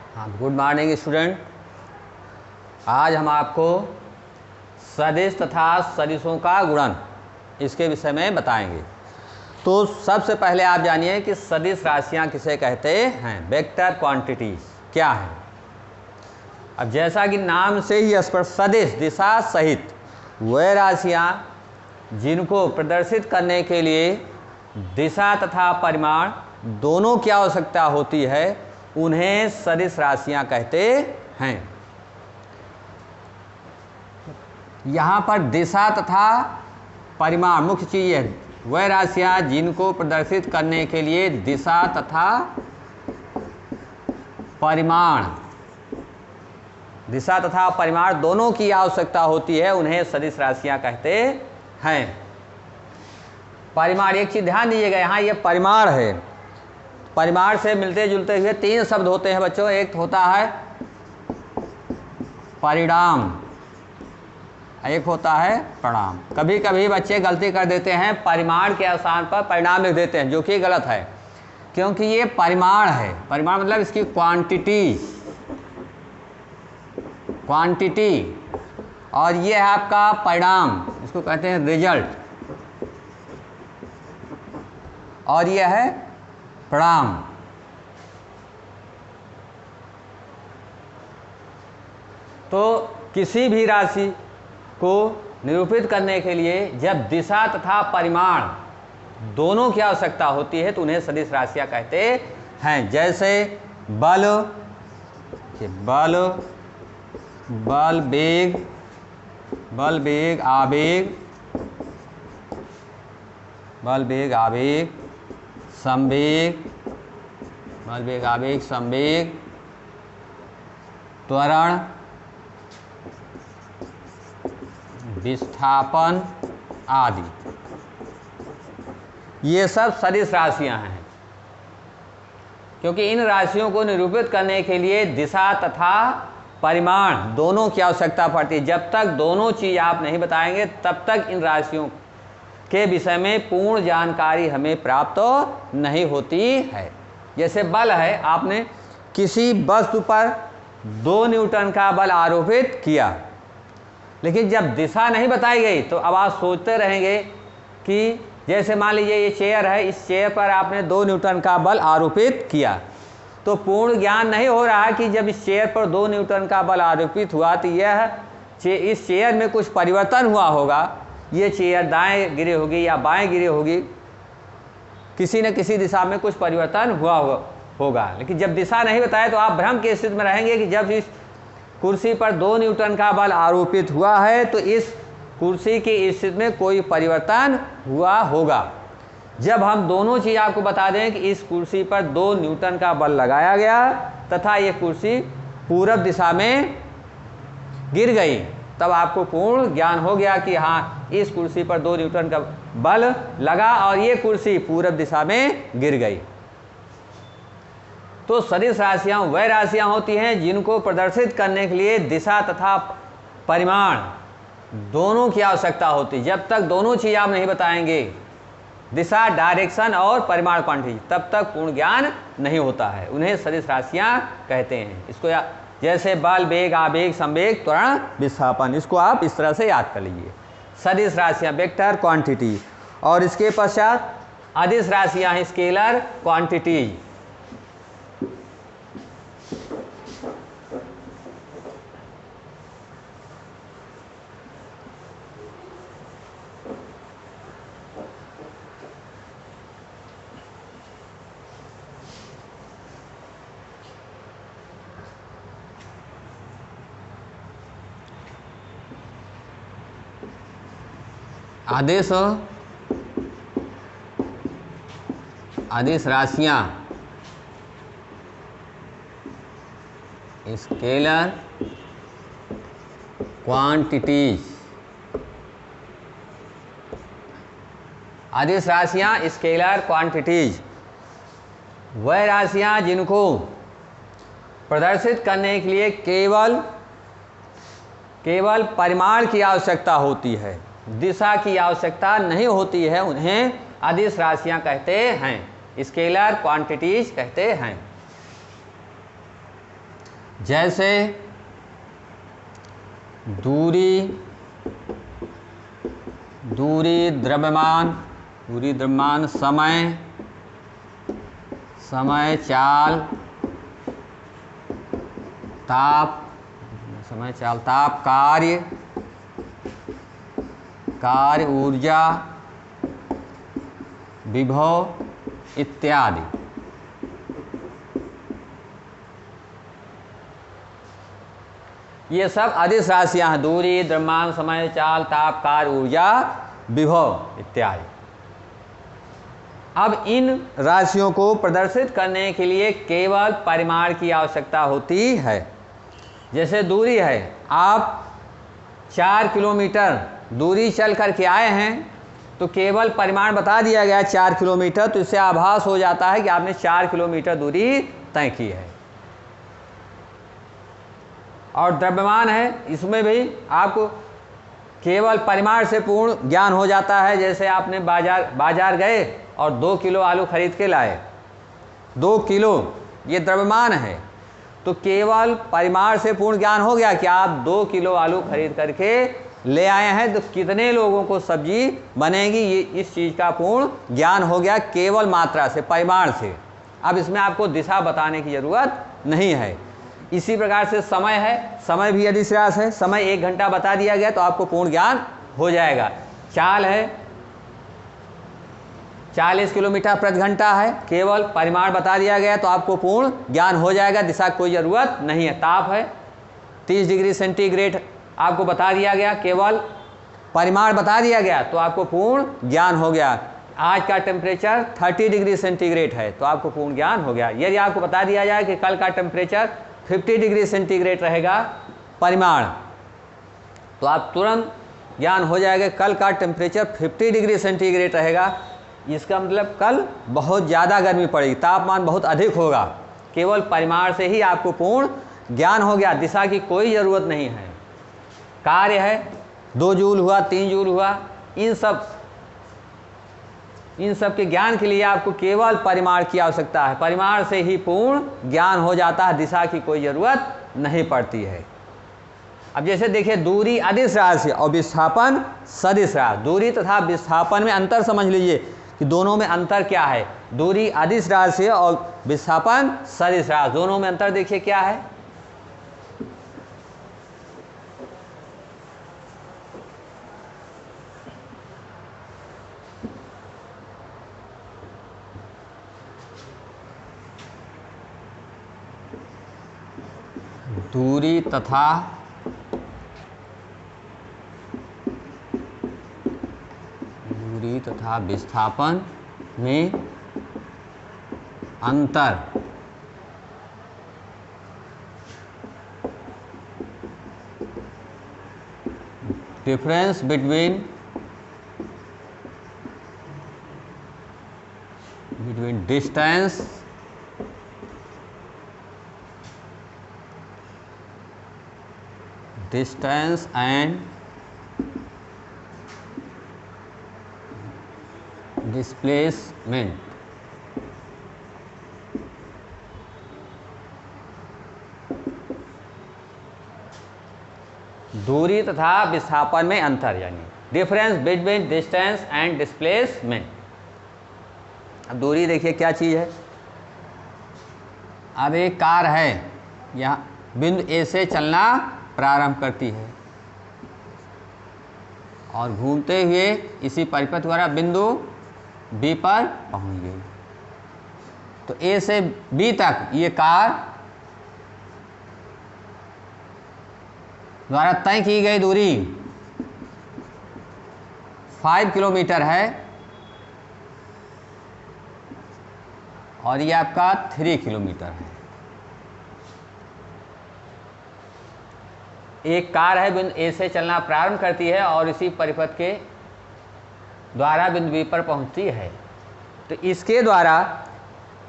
हाँ, good morning student. आज हम आपको सदिश तथा सदिशों का गुणन इसके विषय में बताएंगे। तो सबसे पहले आप जानिए कि सदिश राशियां किसे कहते हैं। वेक्टर क्वांटिटीज क्या है। अब जैसा कि नाम से ही स्पष्ट, सदिश दिशा सहित वह राशियां जिनको प्रदर्शित करने के लिए दिशा तथा परिमाण दोनों की आवश्यकता होती है, उन्हें सदिश राशियां कहते हैं। यहाँ पर दिशा तथा परिमाण मुख्य चीज है। वह राशियां जिनको प्रदर्शित करने के लिए दिशा तथा परिमाण दोनों की आवश्यकता होती है, उन्हें सदिश राशियां कहते हैं। परिमाण, एक चीज ध्यान दीजिएगा, यहाँ ये परिमाण है। परिमाण से मिलते जुलते हुए तीन शब्द होते हैं बच्चों। एक होता है परिणाम, एक होता है प्रणाम। कभी कभी बच्चे गलती कर देते हैं, परिमाण के स्थान पर परिणाम लिख देते हैं, जो कि गलत है, क्योंकि ये परिमाण है। परिमाण मतलब इसकी क्वांटिटी, और ये है आपका परिणाम, इसको कहते हैं रिजल्ट, और ये है प्रणाम। तो किसी भी राशि को निरूपित करने के लिए जब दिशा तथा परिमाण दोनों की आवश्यकता होती है तो उन्हें सदिश राशियां कहते हैं। जैसे बल, वेग, आवेग, संवेग, त्वरण, विस्थापन आदि, ये सब सदिश राशियां हैं। क्योंकि इन राशियों को निरूपित करने के लिए दिशा तथा परिमाण दोनों की आवश्यकता पड़ती है। जब तक दोनों चीज आप नहीं बताएंगे तब तक इन राशियों के विषय में पूर्ण जानकारी हमें प्राप्त नहीं होती है। जैसे बल है, आपने किसी वस्तु पर 2 न्यूटन का बल आरोपित किया, लेकिन जब दिशा नहीं बताई गई तो अब आप सोचते रहेंगे कि जैसे मान लीजिए ये चेयर है, इस चेयर पर आपने 2 न्यूटन का बल आरोपित किया, तो पूर्ण ज्ञान नहीं हो रहा कि जब इस चेयर पर 2 न्यूटन का बल आरोपित हुआ तो इस चेयर में कुछ परिवर्तन हुआ होगा। ये चेयर दाएं गिरे होगी या बाएं गिरे होगी, किसी न किसी दिशा में कुछ परिवर्तन हुआ होगा। लेकिन जब दिशा नहीं बताए तो आप भ्रम की स्थिति में रहेंगे कि जब इस कुर्सी पर 2 न्यूटन का बल आरोपित हुआ है तो इस कुर्सी की स्थिति में कोई परिवर्तन हुआ होगा। जब हम दोनों चीज़ आपको बता दें कि इस कुर्सी पर 2 न्यूटन का बल लगाया गया तथा ये कुर्सी पूरब दिशा में गिर गई, तब आपको पूर्ण ज्ञान हो गया कि हाँ, इस कुर्सी पर 2 न्यूटन का बल लगा और ये कुर्सी पूरब दिशा में गिर गई। तो सदिश राशियां वह राशियां होती हैं जिनको प्रदर्शित करने के लिए दिशा तथा परिमाण दोनों की आवश्यकता होती है। जब तक दोनों चीज आप नहीं बताएंगे, दिशा डायरेक्शन और परिमाण क्वांटिटी, तब तक पूर्ण ज्ञान नहीं होता है। उन्हें सदिश राशियां कहते हैं। इसको जैसे बल, वेग, आवेग, संवेग, त्वरण, विस्थापन, इसको आप इस तरह से याद कर लीजिए। सदिश राशियां वेक्टर क्वांटिटी, और इसके पश्चात अदिश राशियां हैं स्केलर क्वांटिटी। अदिश राशियां स्केलर क्वांटिटीज। अदिश राशियां स्केलर क्वांटिटीज वह राशियां जिनको प्रदर्शित करने के लिए केवल परिमाण की आवश्यकता होती है, दिशा की आवश्यकता नहीं होती है, उन्हें अदिश राशियां कहते हैं, स्केलर क्वांटिटीज कहते हैं। जैसे दूरी द्रव्यमान समय चाल ताप कार्य ऊर्जा विभव इत्यादि। ये सब अदिश राशियां हैं। दूरी, द्रव्यमान, समय, चाल, ताप, कार्य, ऊर्जा, विभव इत्यादि। अब इन राशियों को प्रदर्शित करने के लिए केवल परिमाण की आवश्यकता होती है। जैसे दूरी है, आप 4 किलोमीटर दूरी चल करके आए हैं तो केवल परिमाण बता दिया गया 4 किलोमीटर, तो इससे आभास हो जाता है कि आपने 4 किलोमीटर दूरी तय की है। और द्रव्यमान है, इसमें भी आपको केवल परिमाण से पूर्ण ज्ञान हो जाता है। जैसे आपने बाजार गए और 2 किलो आलू खरीद के लाए, 2 किलो ये द्रव्यमान है, तो केवल परिमाण से पूर्ण ज्ञान हो गया कि आप 2 किलो आलू खरीद करके ले आए हैं, तो कितने लोगों को सब्जी बनेगी, ये इस चीज़ का पूर्ण ज्ञान हो गया केवल मात्रा से, परिमाण से। अब इसमें आपको दिशा बताने की ज़रूरत नहीं है। इसी प्रकार से समय है, समय भी अदिश राशि है। समय 1 घंटा बता दिया गया तो आपको पूर्ण ज्ञान हो जाएगा। चाल है, 40 किलोमीटर प्रति घंटा है, केवल परिमाण बता दिया गया तो आपको पूर्ण ज्ञान हो जाएगा, दिशा कोई ज़रूरत नहीं है। ताप है, 30 डिग्री सेंटीग्रेड आपको बता दिया गया, केवल परिमाण बता दिया गया तो आपको पूर्ण ज्ञान हो गया। आज का टेम्परेचर 30 डिग्री सेंटीग्रेड है तो आपको पूर्ण ज्ञान हो गया। यदि आपको बता दिया जाए कि कल का टेम्परेचर 50 डिग्री सेंटीग्रेड रहेगा, परिमाण, तो आप तुरंत ज्ञान हो जाएगा कल का टेम्परेचर 50 डिग्री सेंटीग्रेड रहेगा। इसका मतलब कल बहुत ज़्यादा गर्मी पड़ेगी, तापमान बहुत अधिक होगा। केवल परिमाण से ही आपको पूर्ण ज्ञान हो गया, दिशा की कोई ज़रूरत नहीं है। कार्य है, 2 जूल हुआ, 3 जूल हुआ, इन सब के ज्ञान के लिए आपको केवल परिमाण की आवश्यकता है। परिमाण से ही पूर्ण ज्ञान हो जाता है, दिशा की कोई ज़रूरत नहीं पड़ती है। अब जैसे देखिए, दूरी अदिश राशि और विस्थापन सदिश राशि। दूरी तथा विस्थापन में अंतर समझ लीजिए कि दोनों में अंतर क्या है। दूरी अदिश राशि और विस्थापन सदिश राशि, दोनों में अंतर देखिए क्या है। दूरी तथा विस्थापन में अंतर। Difference between distance and displacement। दूरी तथा विस्थापन में अंतर, यानी difference between distance and displacement. अब दूरी देखिए क्या चीज़ है। अब एक कार है, यहाँ बिंदु ए से चलना प्रारंभ करती है और घूमते हुए इसी परिपथ द्वारा बिंदु बी पर पहुंच गई। तो ए से बी तक ये कार द्वारा तय की गई दूरी 5 किलोमीटर है और ये आपका 3 किलोमीटर है। एक कार है, बिंदु ए से चलना प्रारंभ करती है और इसी परिपथ के द्वारा बिंदु बी पर पहुंचती है। तो इसके द्वारा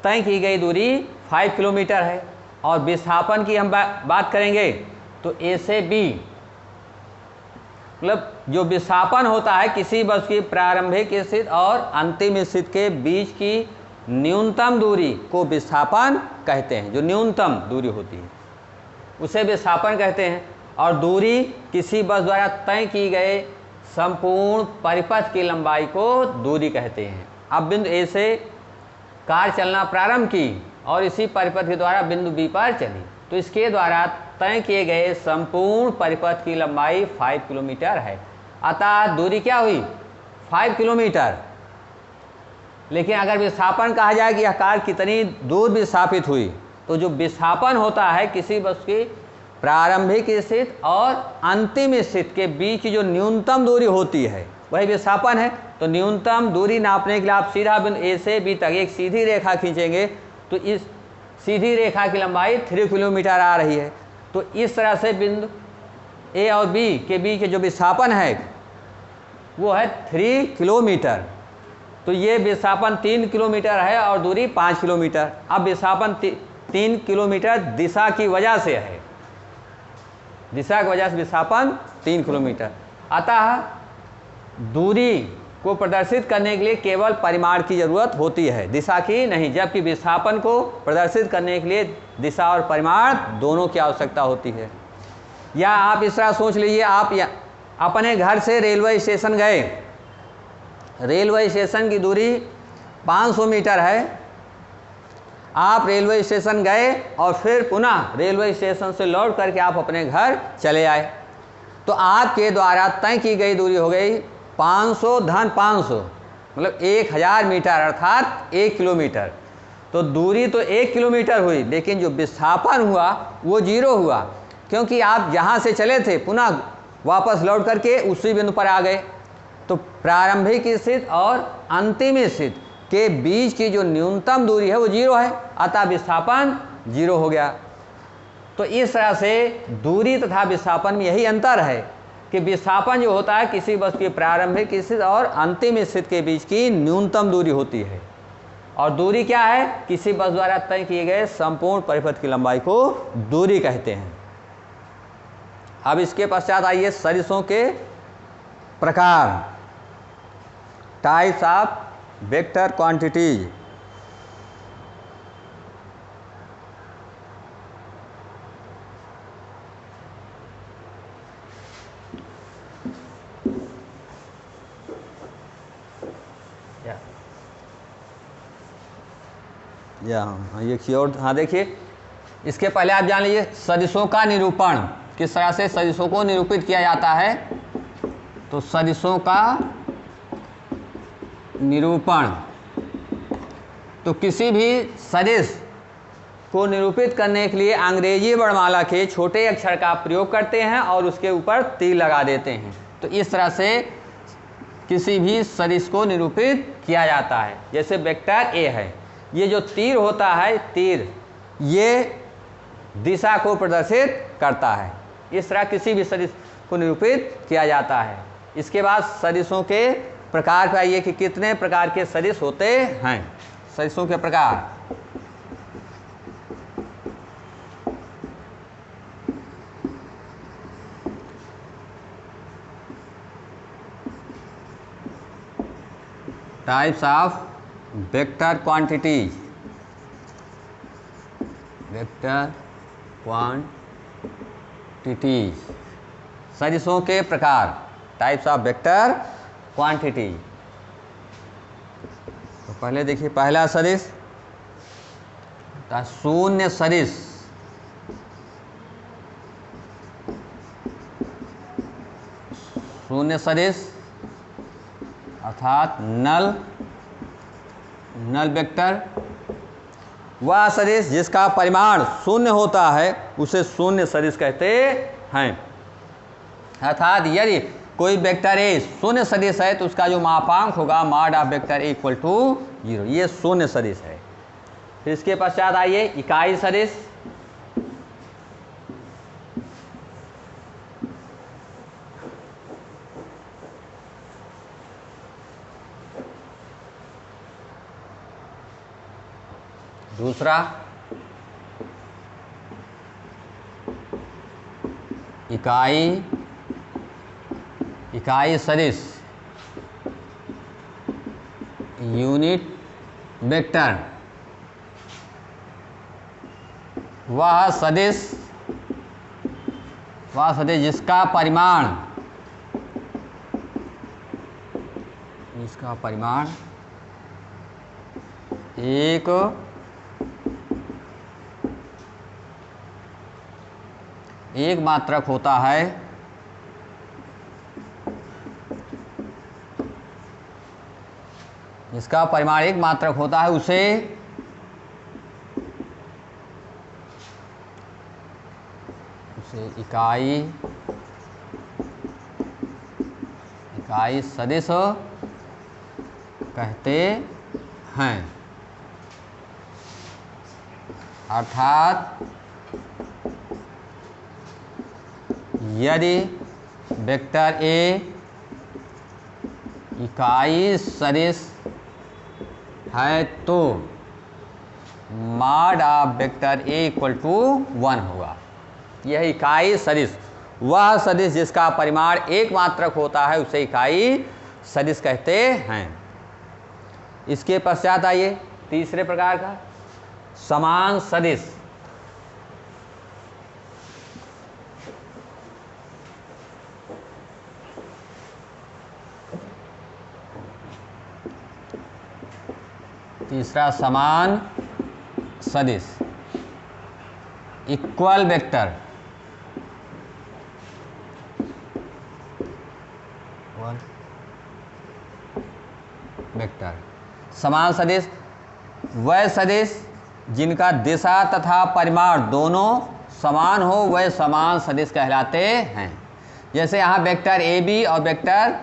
तय की गई दूरी 5 किलोमीटर है। और विस्थापन की हम बात करेंगे तो ए से बी, मतलब जो विस्थापन होता है किसी वस्तु की प्रारंभिक स्थिति और अंतिम स्थिति के बीच की न्यूनतम दूरी को विस्थापन कहते हैं, जो न्यूनतम दूरी होती है। उसे विस्थापन कहते हैं। और दूरी किसी बस द्वारा तय की गए संपूर्ण परिपथ की लंबाई को दूरी कहते हैं। अब बिंदु ए से कार चलना प्रारंभ की और इसी परिपथ के द्वारा बिंदु बी पर चली, तो इसके द्वारा तय किए गए संपूर्ण परिपथ की लंबाई 5 किलोमीटर है। अतः दूरी क्या हुई? 5 किलोमीटर। लेकिन अगर विस्थापन कहा जाए कि यह कार कितनी दूर विस्थापित हुई, तो जो विस्थापन होता है किसी वस्तु की प्रारंभिक स्थिति और अंतिम स्थिति के बीच की जो न्यूनतम दूरी होती है वही विस्थापन है। तो न्यूनतम दूरी नापने के लिए आप सीधा बिंदु ए से बी तक एक सीधी रेखा खींचेंगे, तो इस सीधी रेखा की लंबाई 3 किलोमीटर आ रही है। तो इस तरह से बिंदु ए और बी के बीच के जो विस्थापन है वो है 3 किलोमीटर। तो ये विस्थापन 3 किलोमीटर है और दूरी 5 किलोमीटर। अब विस्थापन 3 किलोमीटर दिशा की वजह से है, दिशा की वजह से विस्थापन 3 किलोमीटर। अतः दूरी को प्रदर्शित करने के लिए केवल परिमाण की जरूरत होती है, दिशा की नहीं, जबकि विस्थापन को प्रदर्शित करने के लिए दिशा और परिमाण दोनों की आवश्यकता होती है। या आप इस तरह सोच लीजिए, आप अपने घर से रेलवे स्टेशन गए, रेलवे स्टेशन की दूरी 500 मीटर है। आप रेलवे स्टेशन गए और फिर पुनः रेलवे स्टेशन से लौट करके आप अपने घर चले आए, तो आपके द्वारा तय की गई दूरी हो गई 500 धन 500, मतलब 1000 मीटर, अर्थात 1 किलोमीटर। तो दूरी तो 1 किलोमीटर हुई, लेकिन जो विस्थापन हुआ वो 0 हुआ, क्योंकि आप जहाँ से चले थे पुनः वापस लौट करके उसी बिंदु पर आ गए। तो प्रारंभिक स्थिति और अंतिम स्थिति के बीच की जो न्यूनतम दूरी है वो 0 है, अतः विस्थापन 0 हो गया। तो इस तरह से दूरी तथा विस्थापन में यही अंतर है कि विस्थापन जो होता है किसी वस्तु की प्रारंभिक स्थिति और अंतिम स्थिति के बीच की न्यूनतम दूरी होती है, और दूरी क्या है? किसी वस्तु द्वारा तय किए गए संपूर्ण परिपथ की लंबाई को दूरी कहते हैं। अब इसके पश्चात आइए सदिशों के प्रकार, टाइप्स ऑफ वेक्टर क्वांटिटीज। ये कीवर्ड, हाँ देखिए, इसके पहले आप जान लीजिए सदिशों का निरूपण, किस तरह से सदिशों को निरूपित किया जाता है। तो सदिशों का निरूपण, तो किसी भी सदिश को निरूपित करने के लिए अंग्रेजी वर्णमाला के छोटे अक्षर का प्रयोग करते हैं और उसके ऊपर तीर लगा देते हैं। तो इस तरह से किसी भी सदिश को निरूपित किया जाता है। जैसे वेक्टर ए है, ये जो तीर होता है, तीर ये दिशा को प्रदर्शित करता है। इस तरह किसी भी सदिश को निरूपित किया जाता है। इसके बाद सदिशों के प्रकार पे आइए कि कितने प्रकार के सदिश होते हैं। सदिशों के प्रकार, types of vector quantities, vector quantities, सदिशों के प्रकार, टाइप्स ऑफ वेक्टर क्वांटिटी। तो पहले देखिए, पहला सदिश शून्य सदिश। शून्य सदिश अर्थात नल वेक्टर, वह सदिश जिसका परिमाण शून्य होता है उसे शून्य सदिश कहते हैं। अर्थात यदि कोई वेक्टर ए शून्य सदिश है तो उसका जो मापांक होगा mod of vector A equal to 0, ये शून्य सदिश है। फिर इसके पश्चात आइए इकाई सदिश। दूसरा इकाई सदिश, यूनिट वेक्टर, वह सदिश वह सदिश जिसका परिमाण एक मात्रक होता है, जिसका परिमाण एक मात्रक होता है, उसे इकाई सदिश कहते हैं। अर्थात यदि वेक्टर ए इकाई सदिश है तो mod of vector A equal to 1 होगा। यह इकाई सदिश, वह सदिश जिसका परिमाण एक मात्रक होता है, उसे इकाई सदिश कहते हैं। इसके पश्चात आइए तीसरे प्रकार का समान सदिश। तीसरा समान सदिश, इक्वल वेक्टर। समान सदिश वह सदिश जिनका दिशा तथा परिमाण दोनों समान हो, वह समान सदिश कहलाते हैं। जैसे यहाँ वेक्टर ए बी और वेक्टर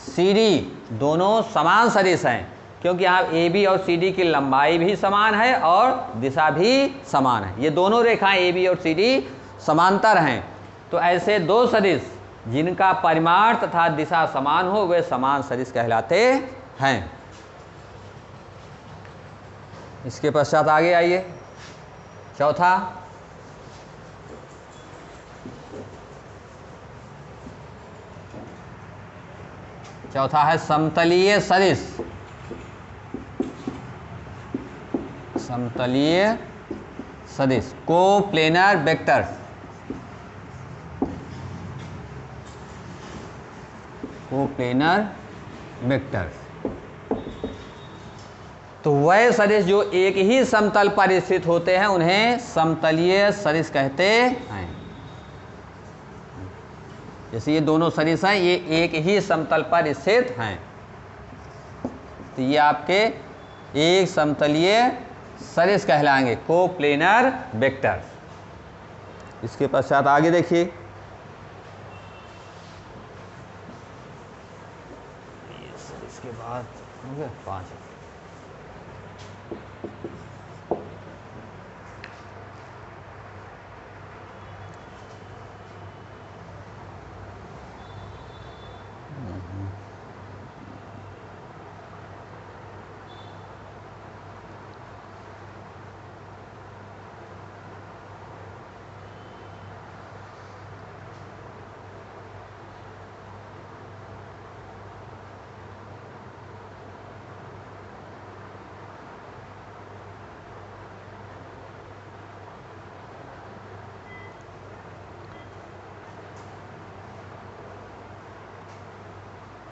सी डी दोनों समान सदिश हैं, क्योंकि यहाँ ए बी और सी डी की लंबाई भी समान है और दिशा भी समान है। ये दोनों रेखाएं ए बी और सी डी समांतर हैं। तो ऐसे दो सदिश जिनका परिमाण तथा दिशा समान हो, वे समान सदिश कहलाते हैं। इसके पश्चात आगे आइए चौथा है समतलीय सदिश। समतलीय सदिश कोप्लेनर वेक्टर्स। कोप्लेनर वेक्टर्स तो वह सदिश जो एक ही समतल पर स्थित होते हैं, उन्हें समतलीय सदिश कहते हैं। जैसे ये दोनों सदिश हैं, ये एक ही समतल पर स्थित हैं, तो ये आपके एक समतलीय सदिश कहलाएंगे, कोप्लेनर वेक्टर। इसके पश्चात आगे देखिए इसके बाद 5